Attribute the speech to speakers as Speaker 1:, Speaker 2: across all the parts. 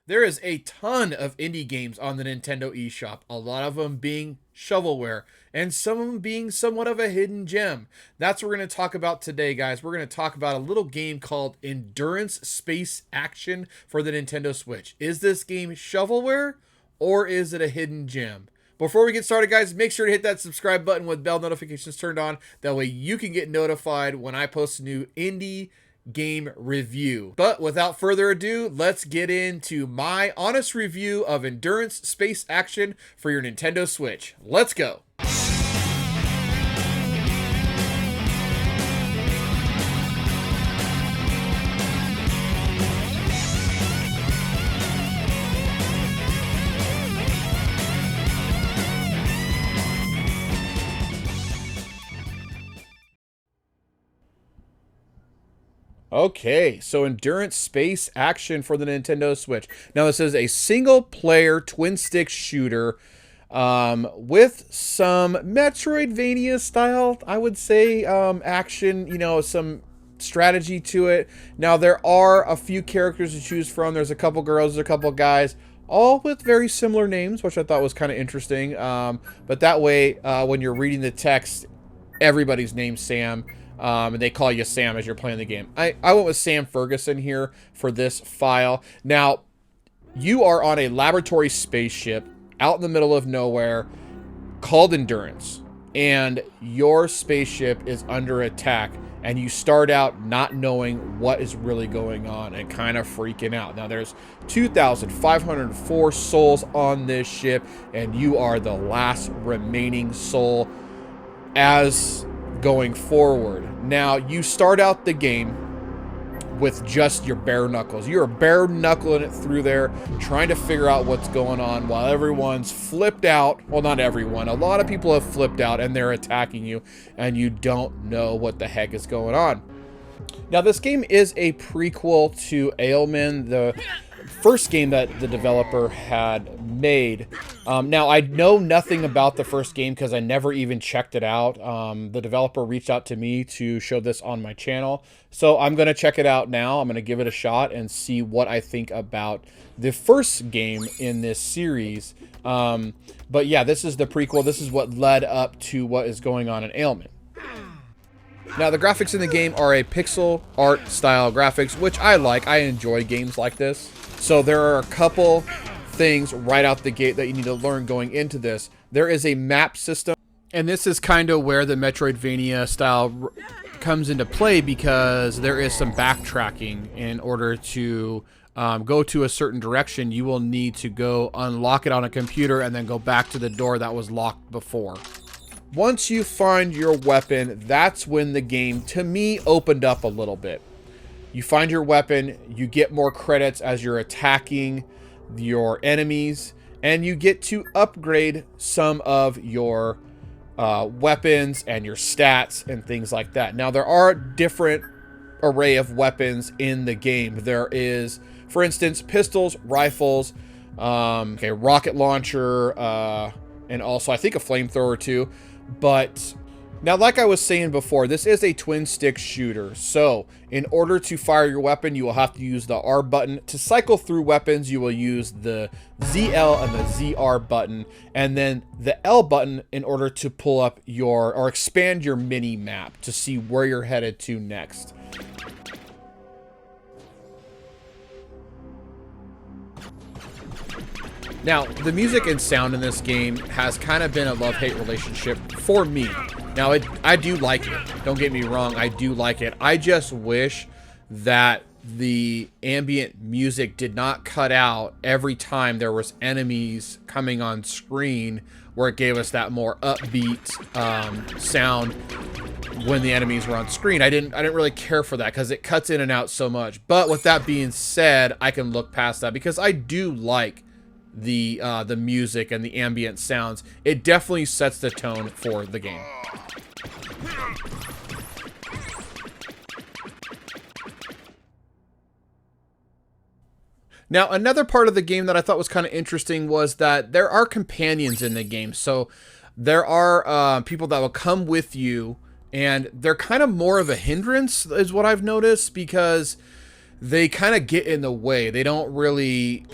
Speaker 1: There is a ton of indie games on the Nintendo eShop, a lot of them being shovelware, and some of them being somewhat of a hidden gem. That's what we're going to talk about today, guys. We're going to talk about a little game called Endurance Space Action for the Nintendo Switch. Is this game shovelware, or is it a hidden gem? Before we get started, guys, make sure to hit that subscribe button with bell notifications turned on. That way you can get notified when I post a new indie game review. But without further ado, let's get into my honest review of Endurance Space Action for your Nintendo Switch. Let's go. Okay, so Endurance Space Action for the Nintendo Switch. Now, this is a single-player twin-stick shooter with some Metroidvania style, I would say, action, some strategy to it. Now, there are a few characters to choose from. There's a couple girls, there's a couple guys, all with very similar names, which I thought was kind of interesting. But that way, when you're reading the text, everybody's name's Sam. And they call you Sam as you're playing the game. I went with Sam Ferguson here for this file. Now, you are on a laboratory spaceship out in the middle of nowhere called Endurance. And your spaceship is under attack. And you start out not knowing what is really going on and kind of freaking out. Now, there's 2,504 souls on this ship. And you are the last remaining soul as going forward. Now, you start out the game with just your bare knuckles. You're bare knuckling it through there, trying to figure out what's going on while everyone's flipped out. Well, not everyone. A lot of people have flipped out and they're attacking you, and you don't know what the heck is going on. Now, this game is a prequel to Ailman, the first game that the developer had made. Now, I know nothing about the first game because I never even checked it out. The developer reached out to me to show this on my channel. So I'm going to check it out now. I'm going to give it a shot and see what I think about the first game in this series. But yeah, this is the prequel. This is what led up to what is going on in Ailman. Now, the graphics in the game are a pixel art style graphics, which I like. I enjoy games like this. So there are a couple things right out the gate that you need to learn going into this. There is a map system, and this is kind of where the Metroidvania style comes into play, because there is some backtracking. In order to go to a certain direction, you will need to go unlock it on a computer and then go back to the door that was locked before. Once you find your weapon, that's when the game, to me, opened up a little bit. You find your weapon, you get more credits as you're attacking your enemies, and you get to upgrade some of your weapons and your stats and things like that. Now, there are different array of weapons in the game. There is, for instance, pistols, rifles, rocket launcher, and also I think a flamethrower too. But now, like I was saying before, this is a twin stick shooter. So in order to fire your weapon, you will have to use the R button. To cycle through weapons, you will use the ZL and the ZR button, and then the L button in order to pull up your, or expand your mini map to see where you're headed to next. Now, the music and sound in this game has kind of been a love-hate relationship for me. Now, I do like it. Don't get me wrong, I do like it. I just wish that the ambient music did not cut out every time there was enemies coming on screen, where it gave us that more upbeat sound when the enemies were on screen. I didn't really care for that because it cuts in and out so much. But with that being said, I can look past that because I do like the music and the ambient sounds. It definitely sets the tone for the game. Now, another part of the game that I thought was kind of interesting was that there are companions in the game. So there are people that will come with you, and they're kind of more of a hindrance is what I've noticed, because they kind of get in the way. They don't really,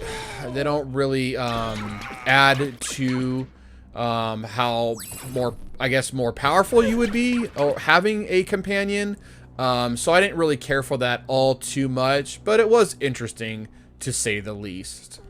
Speaker 1: They don't really add to how more, I guess, more powerful you would be or having a companion. So I didn't really care for that all too much, but it was interesting to say the least.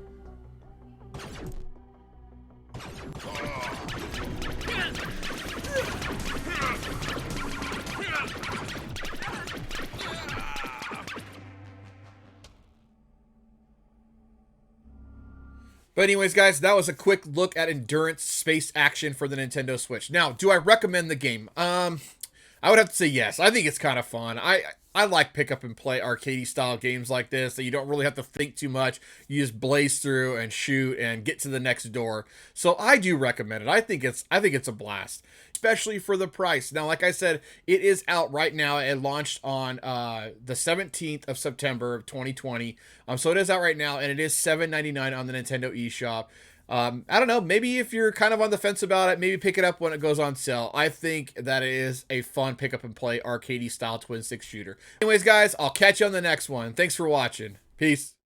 Speaker 1: But anyways, guys, that was a quick look at endurance space action for the Nintendo Switch. Now, do I recommend the game? I would have to say yes. I think it's kind of fun. I like pick up and play arcadey style games like this that you don't really have to think too much. You just blaze through and shoot and get to the next door. So I do recommend it. I think it's a blast, especially for the price. Now, like I said, it is out right now. It launched on the 17th of September of 2020. So it is out right now, and it is $7.99 on the Nintendo eShop. I don't know, maybe if you're kind of on the fence about it, maybe pick it up when it goes on sale. I think that it is a fun pick up and play arcadey style twin stick shooter. Anyways, guys, I'll catch you on the next one. Thanks for watching. Peace.